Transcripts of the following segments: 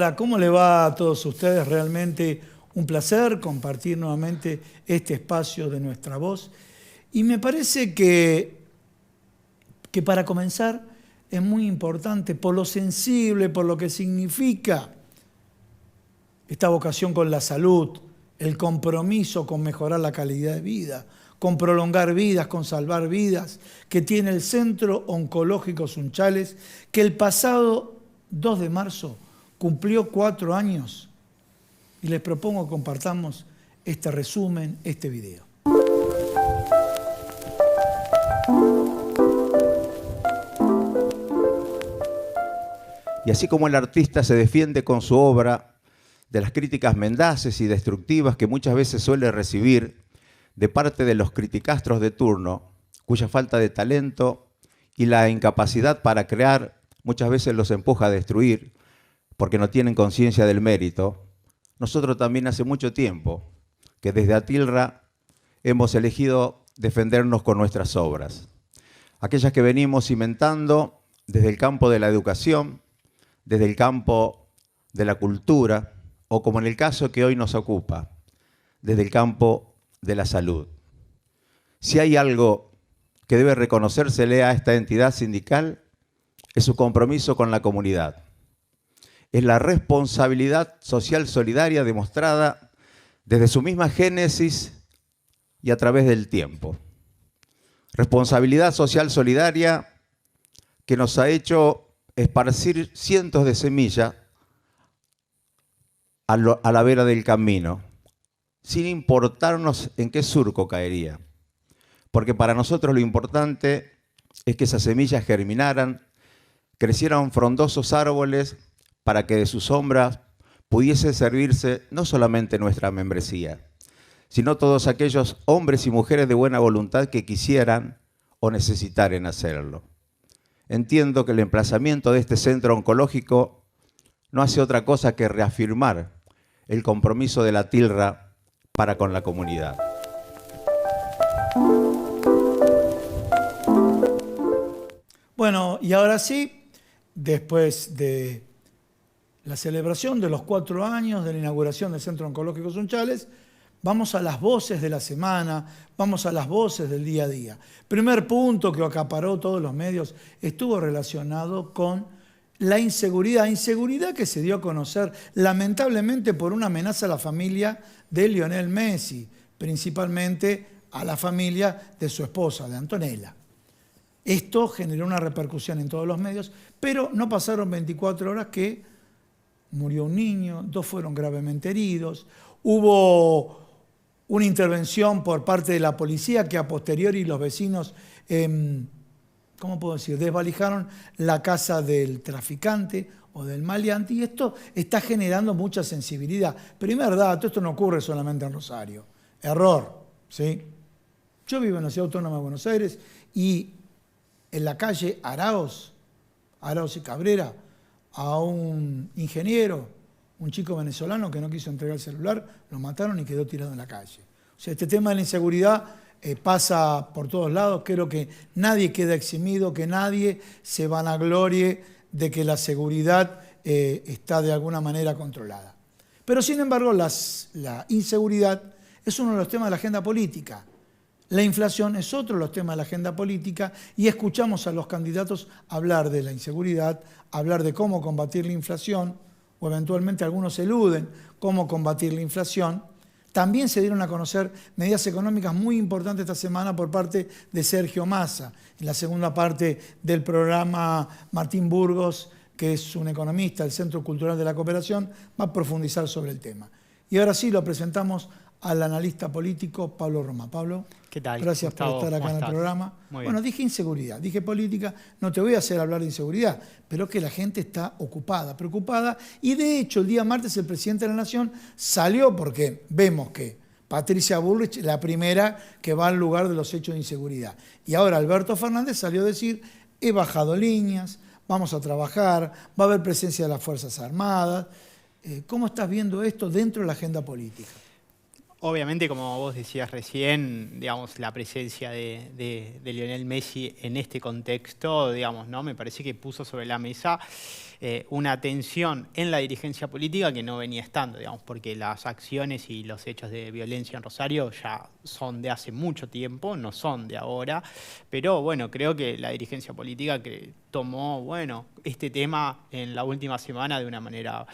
Hola, ¿cómo le va a todos ustedes? Realmente un placer compartir nuevamente este espacio de Nuestra Voz. Y me parece que para comenzar es muy importante, por lo sensible, por lo que significa esta vocación con la salud, el compromiso con mejorar la calidad de vida, con prolongar vidas, con salvar vidas, que tiene el Centro Oncológico Sunchales, que el pasado 2 de marzo cumplió 4 años. Y les propongo que compartamos este resumen, este video. Y así como el artista se defiende con su obra de las críticas mendaces y destructivas que muchas veces suele recibir de parte de los criticastros de turno, cuya falta de talento y la incapacidad para crear muchas veces los empuja a destruir porque no tienen conciencia del mérito, nosotros también hace mucho tiempo que desde Atilra hemos elegido defendernos con nuestras obras. Aquellas que venimos cimentando desde el campo de la educación, desde el campo de la cultura, o como en el caso que hoy nos ocupa, desde el campo de la salud. Si hay algo que debe reconocérsele a esta entidad sindical, es su compromiso con la comunidad. Es la responsabilidad social solidaria demostrada desde su misma génesis y a través del tiempo. Responsabilidad social solidaria que nos ha hecho esparcir cientos de semillas a la vera del camino, sin importarnos en qué surco caería. Porque para nosotros lo importante es que esas semillas germinaran, crecieran frondosos árboles para que de sus sombras pudiese servirse no solamente nuestra membresía, sino todos aquellos hombres y mujeres de buena voluntad que quisieran o necesitaren hacerlo. Entiendo que el emplazamiento de este centro oncológico no hace otra cosa que reafirmar el compromiso de la Atilra para con la comunidad. Bueno, y ahora sí, después de la celebración de los 4 años de la inauguración del Centro Oncológico Sunchales, vamos a las voces de la semana, vamos a las voces del día a día. Primer punto que acaparó todos los medios estuvo relacionado con la inseguridad que se dio a conocer lamentablemente por una amenaza a la familia de Lionel Messi, principalmente a la familia de su esposa, de Antonella. Esto generó una repercusión en todos los medios, pero no pasaron 24 horas que murió un niño, 2 fueron gravemente heridos, hubo una intervención por parte de la policía que a posteriori los vecinos, ¿cómo puedo decir?, desvalijaron la casa del traficante o del maleante, y esto está generando mucha sensibilidad. Primer dato, esto no ocurre solamente en Rosario. Error, ¿sí? Yo vivo en la Ciudad Autónoma de Buenos Aires y en la calle Araoz y Cabrera, a un ingeniero, un chico venezolano que no quiso entregar el celular, lo mataron y quedó tirado en la calle. O sea, este tema de la inseguridad pasa por todos lados. Creo que nadie queda eximido, que nadie se vanaglorie de que la seguridad está de alguna manera controlada. Pero sin embargo, la inseguridad es uno de los temas de la agenda política. La inflación es otro de los temas de la agenda política y escuchamos a los candidatos hablar de la inseguridad, hablar de cómo combatir la inflación, o eventualmente algunos eluden cómo combatir la inflación. También se dieron a conocer medidas económicas muy importantes esta semana por parte de Sergio Massa. En la segunda parte del programa, Martín Burgos, que es un economista del Centro Cultural de la Cooperación, va a profundizar sobre el tema. Y ahora sí lo presentamos al analista político Pablo Roma. Pablo, ¿qué tal? Gracias Gustavo, por estar acá en el programa. Bueno, dije inseguridad, dije política, no te voy a hacer hablar de inseguridad, pero que la gente está ocupada, preocupada, y de hecho el día martes el presidente de la Nación salió porque vemos que Patricia Bullrich es la primera que va al lugar de los hechos de inseguridad. Y ahora Alberto Fernández salió a decir, he bajado líneas, vamos a trabajar, va a haber presencia de las Fuerzas Armadas. ¿Cómo estás viendo esto dentro de la agenda política? Obviamente, como vos decías recién, digamos, la presencia de Lionel Messi en este contexto, digamos, ¿no? Me parece que puso sobre la mesa una tensión en la dirigencia política que no venía estando, digamos, porque las acciones y los hechos de violencia en Rosario ya son de hace mucho tiempo, no son de ahora, pero bueno, creo que la dirigencia política que tomó, bueno, este tema en la última semana de una manera...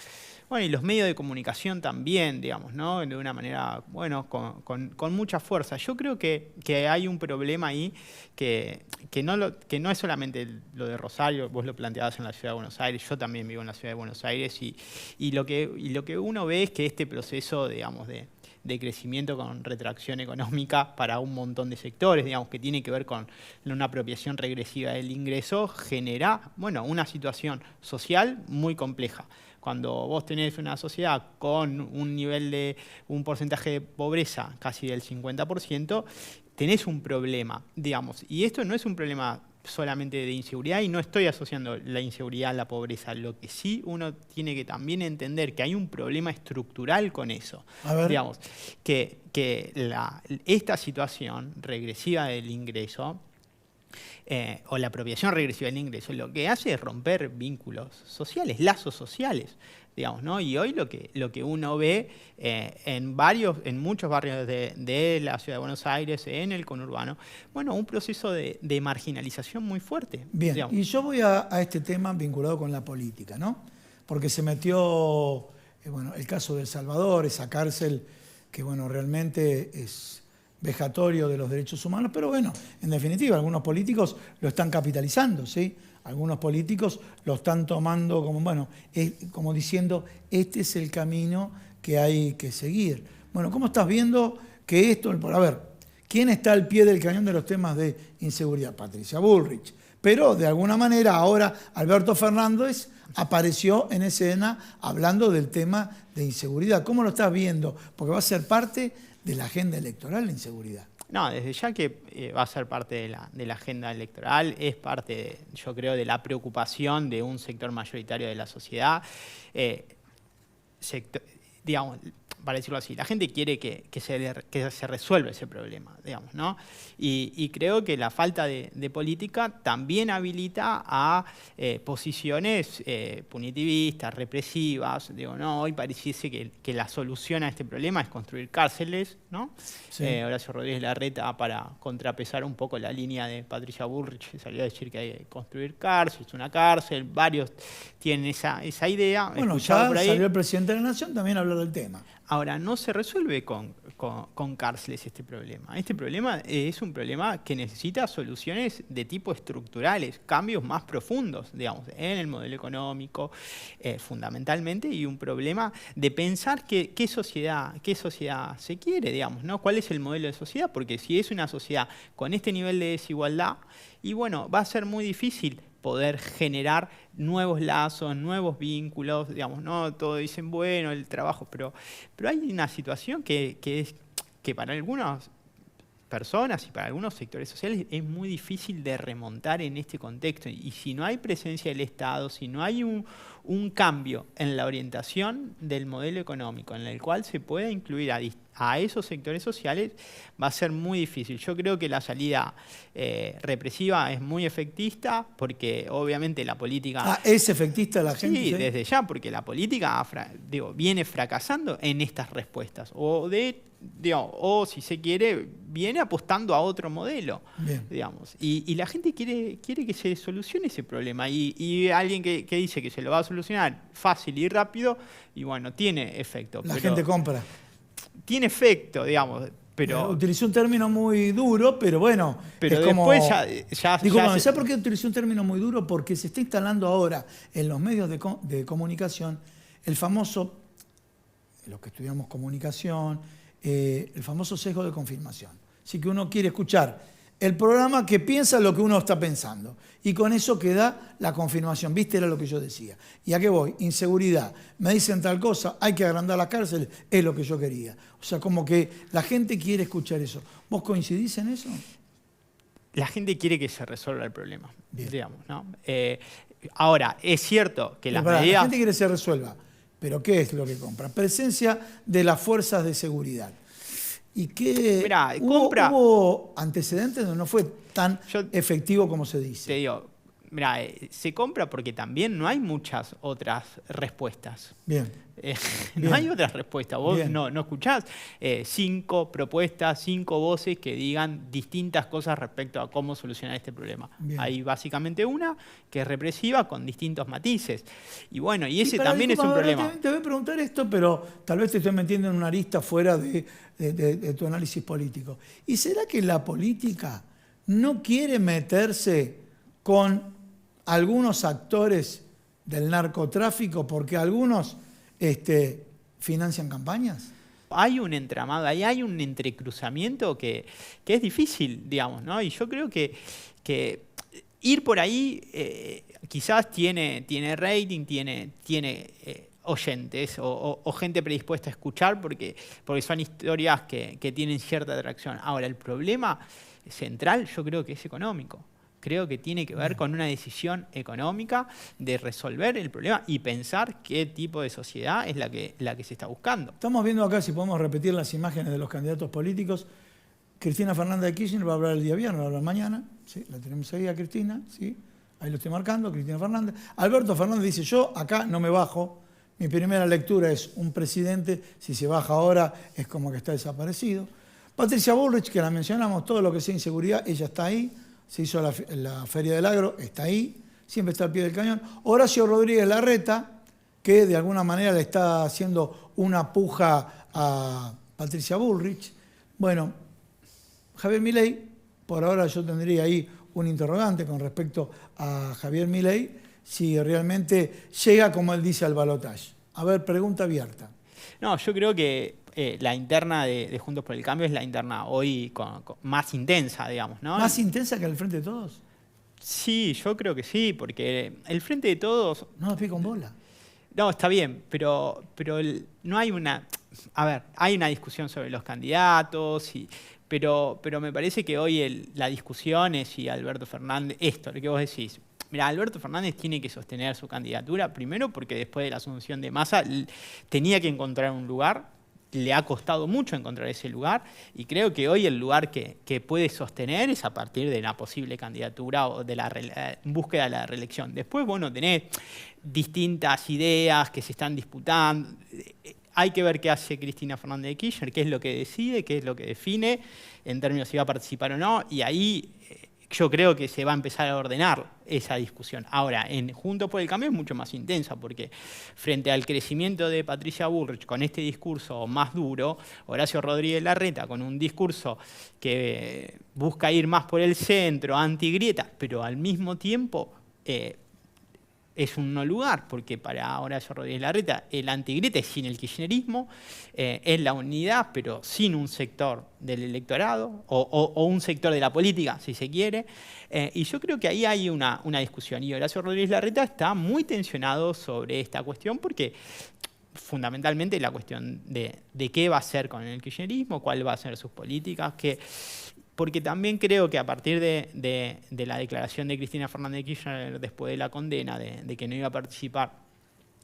Bueno, y los medios de comunicación también, digamos, ¿no? De una manera, bueno, con mucha fuerza. Yo creo que hay un problema ahí que no es solamente lo de Rosario, vos lo planteabas en la Ciudad de Buenos Aires, yo también vivo en la Ciudad de Buenos Aires, y lo que uno ve es que este proceso, digamos, de crecimiento con retracción económica para un montón de sectores, digamos, que tiene que ver con una apropiación regresiva del ingreso, genera, bueno, una situación social muy compleja. Cuando vos tenés una sociedad con un nivel de un porcentaje de pobreza casi del 50%, tenés un problema, digamos. Y esto no es un problema solamente de inseguridad, y no estoy asociando la inseguridad a la pobreza. Lo que sí uno tiene que también entender que hay un problema estructural con eso. A ver. Digamos, que esta situación regresiva del ingreso, o la apropiación regresiva del ingreso, lo que hace es romper vínculos sociales, lazos sociales, digamos, ¿no? Y hoy lo que uno ve en muchos barrios de la Ciudad de Buenos Aires, en el conurbano, bueno, un proceso de marginalización muy fuerte. Bien, digamos. y yo voy a este tema vinculado con la política, ¿no? Porque se metió, bueno, el caso de El Salvador, esa cárcel que, bueno, realmente es vejatorio de los derechos humanos, pero bueno, en definitiva, algunos políticos lo están capitalizando, ¿sí? Algunos políticos lo están tomando como, bueno, como diciendo, este es el camino que hay que seguir. Bueno, ¿cómo estás viendo que esto, a ver, ¿quién está al pie del cañón de los temas de inseguridad? Patricia Bullrich. Pero de alguna manera ahora Alberto Fernández apareció en escena hablando del tema de inseguridad. ¿Cómo lo estás viendo? Porque va a ser parte de la agenda electoral la inseguridad. No, desde ya que va a ser parte de la agenda electoral, es parte, yo creo, de la preocupación de un sector mayoritario de la sociedad. Digamos, para decirlo así, la gente quiere que se resuelva ese problema, digamos, ¿no? Y creo que la falta de política también habilita a posiciones punitivistas, represivas. Digo, no, hoy pareciese que la solución a este problema es construir cárceles, ¿no? Sí. Horacio Rodríguez Larreta, para contrapesar un poco la línea de Patricia Bullrich, salió a decir que hay que construir cárceles, una cárcel, varios tienen esa idea. Bueno, ya por ahí salió el presidente de la Nación también a hablar del tema. Ahora, no se resuelve con cárceles este problema. Este problema es un problema que necesita soluciones de tipo estructurales, cambios más profundos, digamos, en el modelo económico, fundamentalmente, y un problema de pensar qué sociedad se quiere, digamos, ¿no? ¿Cuál es el modelo de sociedad? Porque si es una sociedad con este nivel de desigualdad, y bueno, va a ser muy difícil poder generar nuevos lazos, nuevos vínculos, digamos, ¿no? Todos dicen, bueno, el trabajo, pero hay una situación que para algunas personas y para algunos sectores sociales es muy difícil de remontar en este contexto. Y si no hay presencia del Estado, si no hay un cambio en la orientación del modelo económico en el cual se pueda incluir a esos sectores sociales, va a ser muy difícil. Yo creo que la salida represiva es muy efectista, porque obviamente la política... ¿Es efectista la gente? Sí, desde ya, porque la política viene fracasando en estas respuestas. O si se quiere, viene apostando a otro modelo. Bien. Digamos. Y la gente quiere que se solucione ese problema. Y alguien que dice que se lo va a solucionar fácil y rápido, y bueno, tiene efecto. La gente compra. Tiene efecto, digamos. Pero utilicé un término muy duro, pero bueno. Pero es después como, ¿sabes por qué utilicé un término muy duro? Porque se está instalando ahora en los medios de comunicación el famoso, los que estudiamos comunicación, el famoso sesgo de confirmación. Así que uno quiere escuchar el programa que piensa lo que uno está pensando. Y con eso queda la confirmación. ¿Viste? Era lo que yo decía. ¿Y a qué voy? Inseguridad. Me dicen tal cosa, hay que agrandar las cárceles, es lo que yo quería. O sea, como que la gente quiere escuchar eso. ¿Vos coincidís en eso? La gente quiere que se resuelva el problema, bien, digamos, ¿no? Ahora, es cierto que las medidas... La gente quiere que se resuelva, pero ¿qué es lo que compra? Presencia de las fuerzas de seguridad. ¿Y qué? Mirá, ¿Hubo antecedentes donde no fue tan efectivo como se dice? Te digo, Mirá, se compra porque también no hay muchas otras respuestas. Bien. No Bien. hay otras respuestas. Vos Bien. no escuchás 5 propuestas, 5 voces que digan distintas cosas respecto a cómo solucionar este problema. Bien. Hay básicamente una que es represiva con distintos matices. Y bueno, y Sí, ese pará, también es un disculpa, ahora problema. te voy a preguntar esto, pero tal vez te estoy metiendo en una arista fuera de tu análisis político. ¿Y será que la política no quiere meterse con algunos actores del narcotráfico porque algunos financian campañas? Hay un entramado, ahí hay un entrecruzamiento que es difícil, digamos, ¿no? Y yo creo que ir por ahí quizás tiene rating, tiene oyentes o gente predispuesta a escuchar porque son historias que tienen cierta atracción. Ahora, el problema central yo creo que es económico. Creo que tiene que ver con una decisión económica de resolver el problema y pensar qué tipo de sociedad es la que se está buscando. Estamos viendo acá, si podemos repetir las imágenes de los candidatos políticos. Cristina Fernández de Kirchner va a hablar el día viernes, va a hablar mañana. ¿Sí? La tenemos ahí a Cristina, ¿sí? Ahí lo estoy marcando, Cristina Fernández. Alberto Fernández dice, yo acá no me bajo. Mi primera lectura es un presidente, si se baja ahora es como que está desaparecido. Patricia Bullrich, que la mencionamos, todo lo que sea inseguridad, ella está ahí. Se hizo la Feria del Agro, está ahí, siempre está al pie del cañón. Horacio Rodríguez Larreta, que de alguna manera le está haciendo una puja a Patricia Bullrich. Bueno, Javier Milei, por ahora yo tendría ahí un interrogante con respecto a Javier Milei, si realmente llega, como él dice, al balotaje. A ver, pregunta abierta. No, yo creo que la interna de Juntos por el Cambio es la interna hoy más intensa, digamos, ¿no? ¿Más intensa que el Frente de Todos? Sí, yo creo que sí, porque el Frente de Todos... No nos pica con bola. No, está bien, pero no hay una... A ver, hay una discusión sobre los candidatos, pero me parece que hoy la discusión es si Alberto Fernández... Esto, lo que vos decís. Mira, Alberto Fernández tiene que sostener su candidatura, primero porque después de la asunción de Massa tenía que encontrar un lugar, le ha costado mucho encontrar ese lugar, y creo que hoy el lugar que puede sostener es a partir de la posible candidatura o de la búsqueda de la reelección. Después, bueno, tenés distintas ideas que se están disputando. Hay que ver qué hace Cristina Fernández de Kirchner, qué es lo que decide, qué es lo que define, en términos de si va a participar o no, y ahí yo creo que se va a empezar a ordenar esa discusión. Ahora, en Juntos por el Cambio es mucho más intensa, porque frente al crecimiento de Patricia Bullrich con este discurso más duro, Horacio Rodríguez Larreta con un discurso que busca ir más por el centro, antigrieta, pero al mismo tiempo es un no lugar, porque para Horacio Rodríguez Larreta el antigrieta es sin el kirchnerismo, es la unidad, pero sin un sector del electorado o un sector de la política, si se quiere. Y yo creo que ahí hay una discusión. Y Horacio Rodríguez Larreta está muy tensionado sobre esta cuestión porque fundamentalmente la cuestión de qué va a hacer con el kirchnerismo, cuál va a ser sus políticas, porque también creo que a partir de la declaración de Cristina Fernández de Kirchner después de la condena de que no iba a participar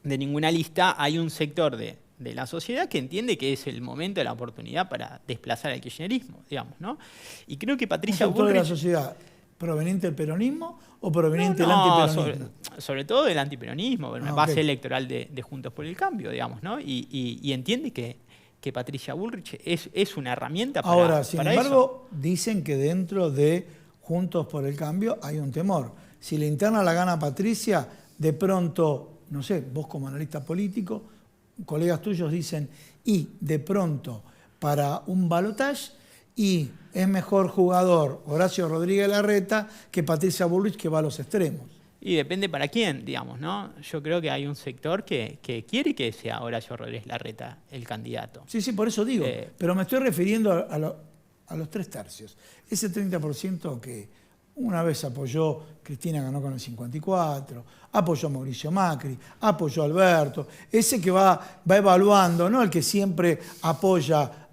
de ninguna lista, hay un sector de la sociedad que entiende que es el momento, la oportunidad para desplazar al kirchnerismo, digamos, ¿no? Y creo que Patricia ¿Un sector de la Bullrich... sociedad proveniente del peronismo o proveniente del antiperonismo? Sobre todo del antiperonismo, una base okay. electoral de Juntos por el Cambio, digamos, ¿no? Y entiende que Patricia Bullrich es una herramienta para Ahora, sin para embargo, eso. dicen que dentro de Juntos por el Cambio hay un temor. Si la interna la gana Patricia, de pronto, no sé, vos como analista político, colegas tuyos dicen, y de pronto para un balotaje, y es mejor jugador Horacio Rodríguez Larreta que Patricia Bullrich, que va a los extremos. Y depende para quién, digamos, ¿no? Yo creo que hay un sector que quiere que sea Horacio Rodríguez Larreta el candidato. Sí, por eso digo, pero me estoy refiriendo a los 3/3. Ese 30% que una vez apoyó, Cristina ganó con el 54%, apoyó a Mauricio Macri, apoyó a Alberto, ese que va evaluando, no el que siempre apoya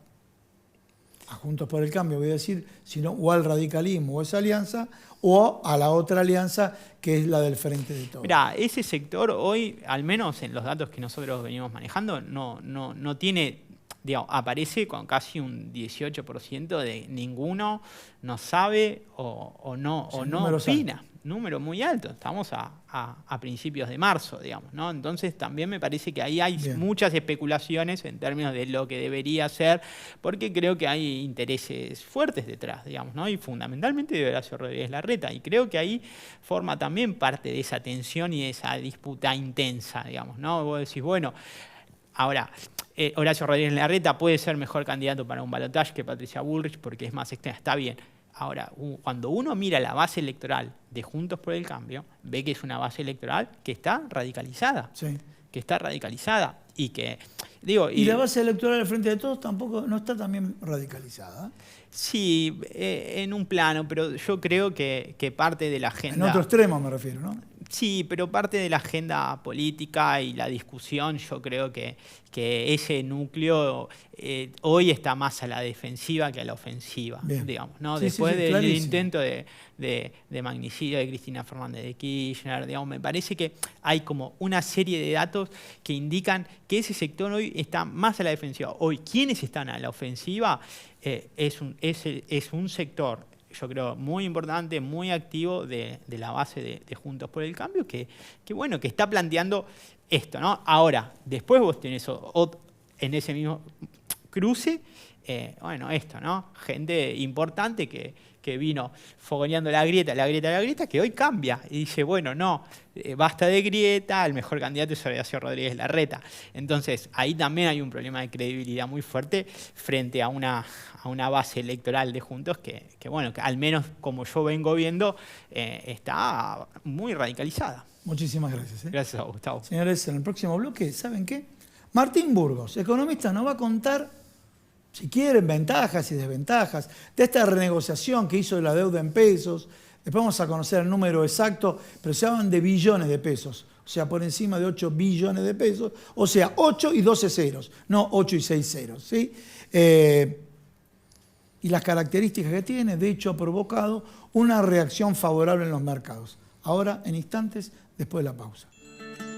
a Juntos por el Cambio, voy a decir, sino o al radicalismo o a esa alianza, o a la otra alianza que es la del Frente de Todos. Mirá, ese sector hoy, al menos en los datos que nosotros venimos manejando, no tiene, digamos, aparece con casi un 18% de ninguno no sabe o no opina. número muy alto, estamos a principios de marzo, digamos, ¿no? Entonces también me parece que ahí hay Bien. muchas especulaciones en términos de lo que debería ser, porque creo que hay intereses fuertes detrás, digamos, ¿no? Y fundamentalmente de Horacio Rodríguez Larreta, y creo que ahí forma también parte de esa tensión y de esa disputa intensa, digamos, ¿no? Vos decís, bueno, ahora, Horacio Rodríguez Larreta puede ser mejor candidato para un balotaje que Patricia Bullrich porque es más externa, está bien. Ahora, cuando uno mira la base electoral de Juntos por el Cambio, ve que es una base electoral que está radicalizada. Sí. Que está radicalizada y que, digo... Y la base electoral del Frente de Todos tampoco no está también radicalizada. Sí, en un plano, pero yo creo que parte de la agenda... En otro extremo me refiero, ¿no? Sí, pero parte de la agenda política y la discusión, yo creo que ese núcleo hoy está más a la defensiva que a la ofensiva, Bien. digamos, ¿no? Sí, Después sí, del clarísimo. intento de magnicidio de Cristina Fernández de Kirchner, digamos, me parece que hay como una serie de datos que indican que ese sector hoy está más a la defensiva. Hoy, quienes están a la ofensiva es un sector, yo creo, muy importante, muy activo de la base de Juntos por el Cambio, que bueno, que está planteando esto, ¿no? Ahora, después vos tenés en ese mismo cruce, bueno, esto, ¿no? Gente importante que vino fogoneando la grieta, que hoy cambia y dice, bueno, no, basta de grieta, el mejor candidato es Horacio Rodríguez Larreta. Entonces, ahí también hay un problema de credibilidad muy fuerte frente a una base electoral de Juntos que bueno, que al menos como yo vengo viendo, está muy radicalizada. Muchísimas gracias. Gracias a Gustavo. Señores, en el próximo bloque, ¿saben qué? Martín Burgos, economista, nos va a contar, si quieren, ventajas y desventajas de esta renegociación que hizo de la deuda en pesos. Después vamos a conocer el número exacto, pero se hablan de billones de pesos. O sea, por encima de 8 billones de pesos. O sea, 8 y 12 ceros, no 8 y 6 ceros. ¿Sí? Y las características que tiene, de hecho, ha provocado una reacción favorable en los mercados. Ahora, en instantes, después de la pausa.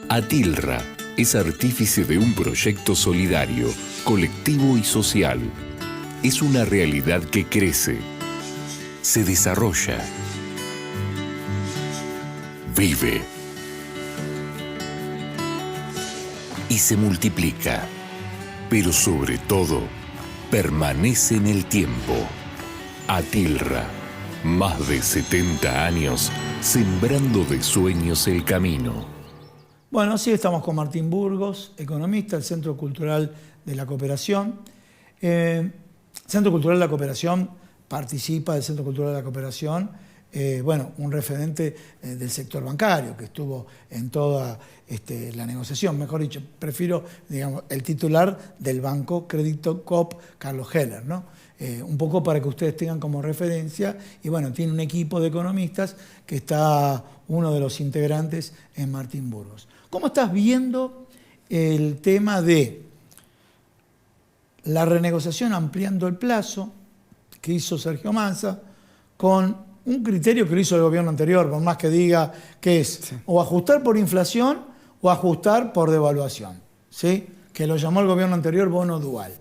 Atilra es artífice de un proyecto solidario, colectivo y social. Es una realidad que crece, se desarrolla, vive y se multiplica, pero sobre todo permanece en el tiempo. Atilra, más de 70 años sembrando de sueños el camino. Bueno, sí, estamos con Martín Burgos, economista del Centro Cultural de la Cooperación. Centro Cultural de la Cooperación participa del Centro Cultural de la Cooperación, bueno, un referente del sector bancario que estuvo en toda la negociación, mejor dicho, prefiero, digamos, el titular del Banco Crédito Coop, Carlos Heller, ¿no? Un poco para que ustedes tengan como referencia, y bueno, tiene un equipo de economistas que está uno de los integrantes en Martín Burgos. ¿Cómo estás viendo el tema de la renegociación ampliando el plazo que hizo Sergio Massa con un criterio que lo hizo el gobierno anterior, por más que diga que es o ajustar por inflación o ajustar por devaluación, ¿sí? Que lo llamó el gobierno anterior bono dual?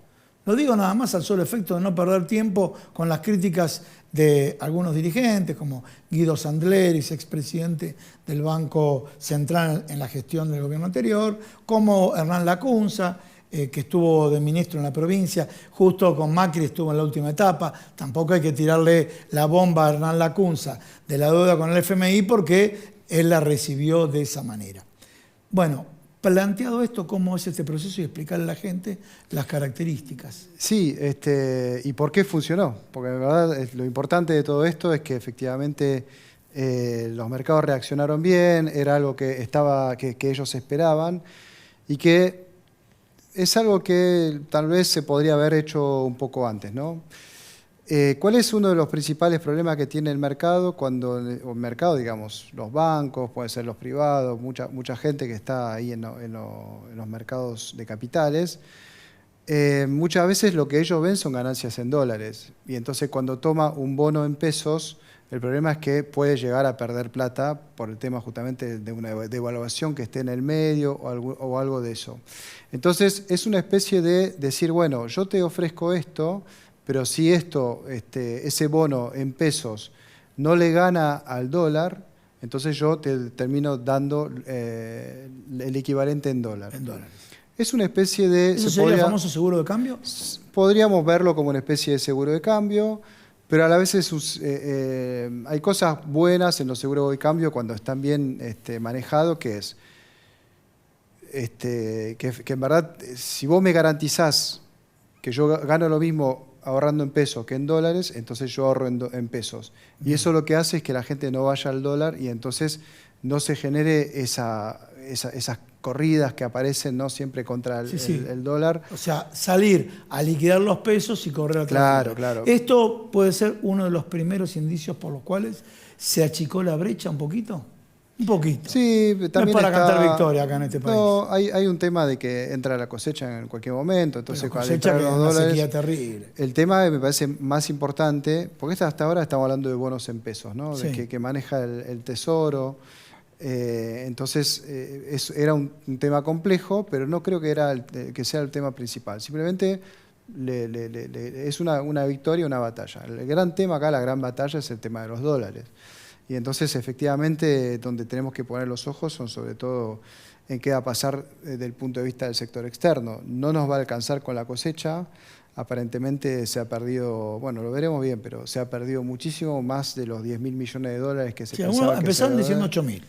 Lo digo nada más al solo efecto de no perder tiempo con las críticas de algunos dirigentes, como Guido Sandleris, expresidente del Banco Central en la gestión del gobierno anterior, como Hernán Lacunza, que estuvo de ministro en la provincia, justo con Macri estuvo en la última etapa. Tampoco hay que tirarle la bomba a Hernán Lacunza de la deuda con el FMI porque él la recibió de esa manera. Bueno, planteado esto, ¿cómo es este proceso? Y explicarle a la gente las características. Sí, ¿y por qué funcionó? Porque la verdad lo importante de todo esto es que efectivamente los mercados reaccionaron bien, era algo que ellos esperaban y que es algo que tal vez se podría haber hecho un poco antes, ¿no? ¿Cuál es uno de los principales problemas que tiene el mercado? Digamos, los bancos, pueden ser los privados, mucha gente que está ahí en los mercados de capitales, muchas veces lo que ellos ven son ganancias en dólares. Y entonces cuando toma un bono en pesos, el problema es que puede llegar a perder plata por el tema justamente de una devaluación que esté en el medio o algo de eso. Entonces es una especie de decir, bueno, yo te ofrezco esto, pero si ese bono en pesos no le gana al dólar, entonces yo te termino dando el equivalente en dólar. En dólares. Es una especie de... ¿Eso sería el famoso seguro de cambio? Podríamos verlo como una especie de seguro de cambio, pero a la vez hay cosas buenas en los seguros de cambio cuando están bien manejados, que es que en verdad, si vos me garantizás que yo gano lo mismo ahorrando en pesos que en dólares, entonces yo ahorro en pesos. Y eso lo que hace es que la gente no vaya al dólar y entonces no se genere esas corridas que aparecen, ¿no?, siempre contra el dólar. O sea, salir a liquidar los pesos y correr atrás. Claro, claro. ¿Esto puede ser uno de los primeros indicios por los cuales se achicó la brecha un poquito? Un poquito. Sí, también no es para cantar victoria acá en este país. No, hay un tema de que entra la cosecha en cualquier momento, entonces Pero cuando cosecha entran que los es una dólares... sequía terrible. El tema me parece más importante, porque hasta ahora estamos hablando de bonos en pesos, ¿no? Sí. Que maneja el Tesoro. Entonces, era un tema complejo, pero no creo que sea el tema principal. Simplemente es una victoria, una batalla. El gran tema acá, la gran batalla, es el tema de los dólares. Y entonces, efectivamente, donde tenemos que poner los ojos son sobre todo en qué va a pasar desde el punto de vista del sector externo. No nos va a alcanzar con la cosecha. Aparentemente se ha perdido, bueno, lo veremos bien, pero se ha perdido muchísimo más de los 10.000 millones de dólares que se pensaba que empezaron se diciendo 8.000.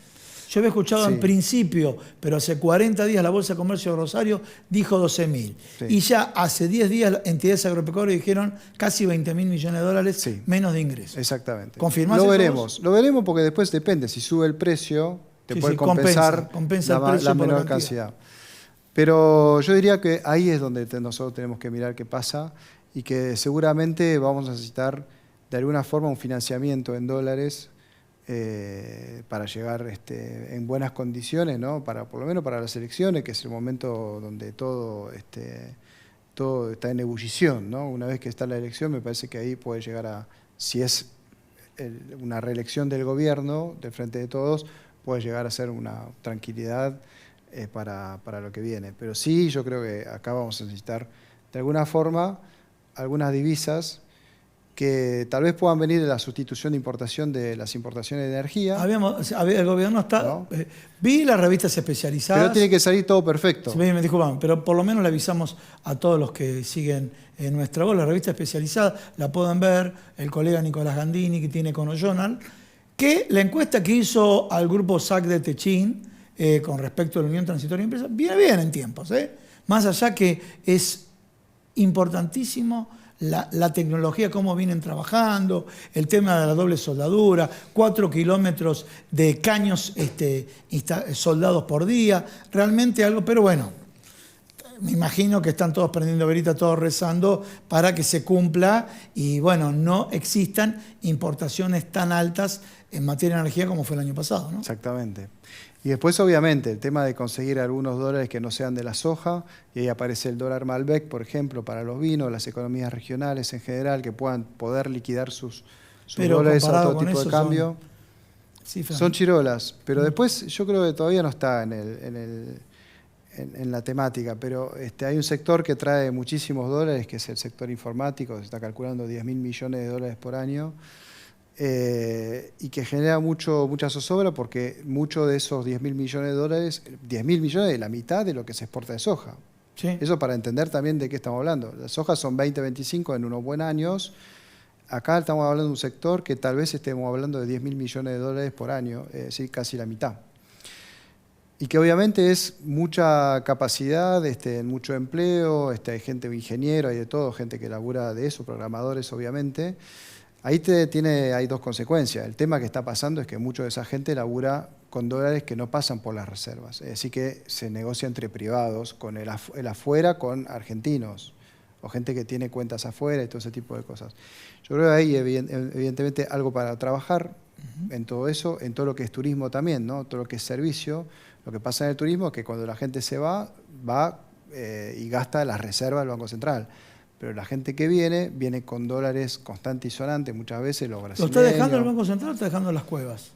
Yo había escuchado Sí. en principio, pero hace 40 días la Bolsa de Comercio de Rosario dijo 12.000. Sí. Y ya hace 10 días entidades agropecuarias dijeron casi 20.000 millones de dólares Sí. menos de ingresos. Exactamente. ¿Confirmás Lo eso veremos. Lo veremos porque después depende. Si sube el precio, te Sí, puede sí, compensar compensa el precio la por la menor cantidad. cantidad. Pero yo diría que ahí es donde nosotros tenemos que mirar qué pasa y que seguramente vamos a necesitar de alguna forma un financiamiento en dólares para llegar en buenas condiciones, ¿no? Por lo menos para las elecciones, que es el momento donde todo está en ebullición, ¿no? Una vez que está la elección, me parece que ahí puede llegar a, si es una reelección del gobierno, del Frente de Todos, puede llegar a ser una tranquilidad para lo que viene. Pero sí, yo creo que acá vamos a necesitar, de alguna forma, algunas divisas que tal vez puedan venir de la sustitución de importación de las importaciones de energía. El gobierno está... ¿No? Vi las revistas especializadas. Pero tiene que salir todo perfecto. Sí, me disculpan, pero por lo menos le avisamos a todos los que siguen en nuestra voz. La revista especializada la pueden ver el colega Nicolás Gandini, que tiene Econojournal, que la encuesta que hizo al grupo SAC de Techín con respecto a la Unión Transitoria de Empresas viene bien en tiempos. Más allá que es importantísimo la tecnología, cómo vienen trabajando, el tema de la doble soldadura, 4 kilómetros de caños soldados por día, realmente algo, pero bueno, me imagino que están todos prendiendo velita, todos rezando para que se cumpla y bueno, no existan importaciones tan altas en materia de energía como fue el año pasado, ¿no? Exactamente. Y después, obviamente, el tema de conseguir algunos dólares que no sean de la soja, y ahí aparece el dólar Malbec, por ejemplo, para los vinos, las economías regionales en general, que puedan poder liquidar sus dólares a comparado otro con tipo de eso cambio. Son chirolas, pero después yo creo que todavía no está en la temática, pero hay un sector que trae muchísimos dólares, que es el sector informático, se está calculando 10.000 millones de dólares por año, y que genera mucha zozobra porque muchos de esos 10.000 millones de dólares, 10.000 millones es la mitad de lo que se exporta de soja. Sí. Eso para entender también de qué estamos hablando. Las sojas son 20-25 en unos buenos años. Acá estamos hablando de un sector que tal vez estemos hablando de 10.000 millones de dólares por año, es decir, casi la mitad. Y que obviamente es mucha capacidad, mucho empleo, hay gente ingeniero, hay de todo, gente que labura de eso, programadores obviamente. Ahí hay dos consecuencias. El tema que está pasando es que mucha de esa gente labura con dólares que no pasan por las reservas. Es decir, que se negocia entre privados, con el afuera con argentinos, o gente que tiene cuentas afuera y todo ese tipo de cosas. Yo creo que hay evidentemente algo para trabajar en todo eso, en todo lo que es turismo también, ¿no? Todo lo que es servicio. Lo que pasa en el turismo es que cuando la gente se va y gasta las reservas del Banco Central. Pero la gente que viene con dólares constantes y sonantes, muchas veces los brasileños. ¿Lo está dejando el Banco Central o está dejando las cuevas?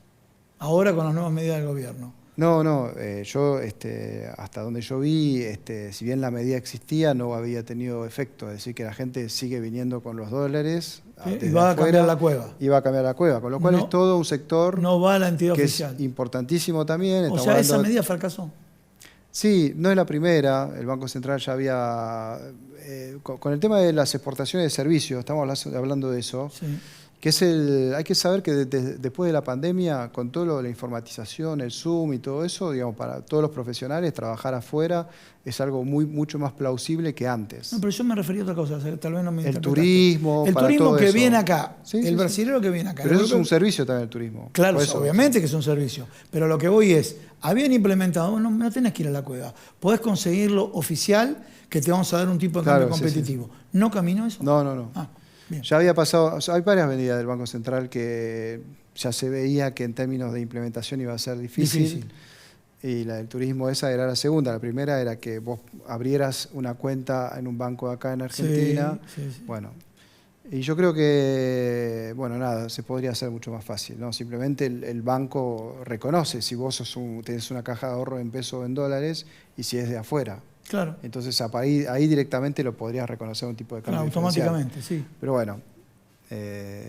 Ahora con las nuevas medidas del gobierno. No, yo hasta donde yo vi, si bien la medida existía, no había tenido efecto. Es decir, que la gente sigue viniendo con los dólares. Sí, desde y va a afuera, cambiar la cueva. Y va a cambiar la cueva, con lo cual No, es todo un sector No va a la entidad que oficial. es importantísimo también. O Estamos sea, esa hablando- medida fracasó. Sí, no es la primera. El Banco Central ya había... con el tema de las exportaciones de servicios, estamos hablando de eso, Sí. que hay que saber que después de la pandemia, con todo lo de la informatización, el Zoom y todo eso, digamos, para todos los profesionales, trabajar afuera es algo mucho más plausible que antes. No, pero yo me refería a otra cosa, tal vez no me El interpretaste. turismo, El para turismo todo que eso. viene acá, Sí, el sí, brasilero que viene acá. Pero eso El es un servicio también el turismo. Claro, Por eso, obviamente que es un servicio, pero lo que voy es, habían implementado, no tenés que ir a la cueva, podés conseguirlo oficial, que te vamos a dar un tipo de cambio Claro, sí, sí, competitivo. ¿No caminó eso? No. Ah, bien. Ya había pasado, o sea, hay varias medidas del Banco Central que ya se veía que en términos de implementación iba a ser difícil. Y la del turismo esa era la segunda. La primera era que vos abrieras una cuenta en un banco acá en Argentina. Sí. Bueno, y yo creo que, bueno, nada, se podría hacer mucho más fácil, ¿no? Simplemente el banco reconoce si vos tenés una caja de ahorro en pesos o en dólares y si es de afuera. Claro, Entonces ahí directamente lo podrías reconocer un tipo de cambio diferencial. automáticamente, sí. Pero bueno,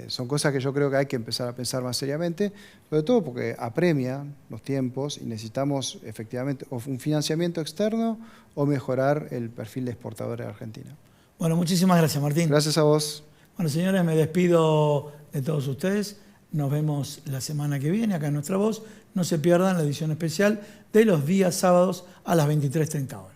son cosas que yo creo que hay que empezar a pensar más seriamente, sobre todo porque apremian los tiempos y necesitamos efectivamente o un financiamiento externo o mejorar el perfil de exportador de Argentina. Bueno, muchísimas gracias, Martín. Gracias a vos. Bueno, señores, me despido de todos ustedes. Nos vemos la semana que viene acá en Nuestra Voz. No se pierdan la edición especial de los días sábados a las 23:30 horas.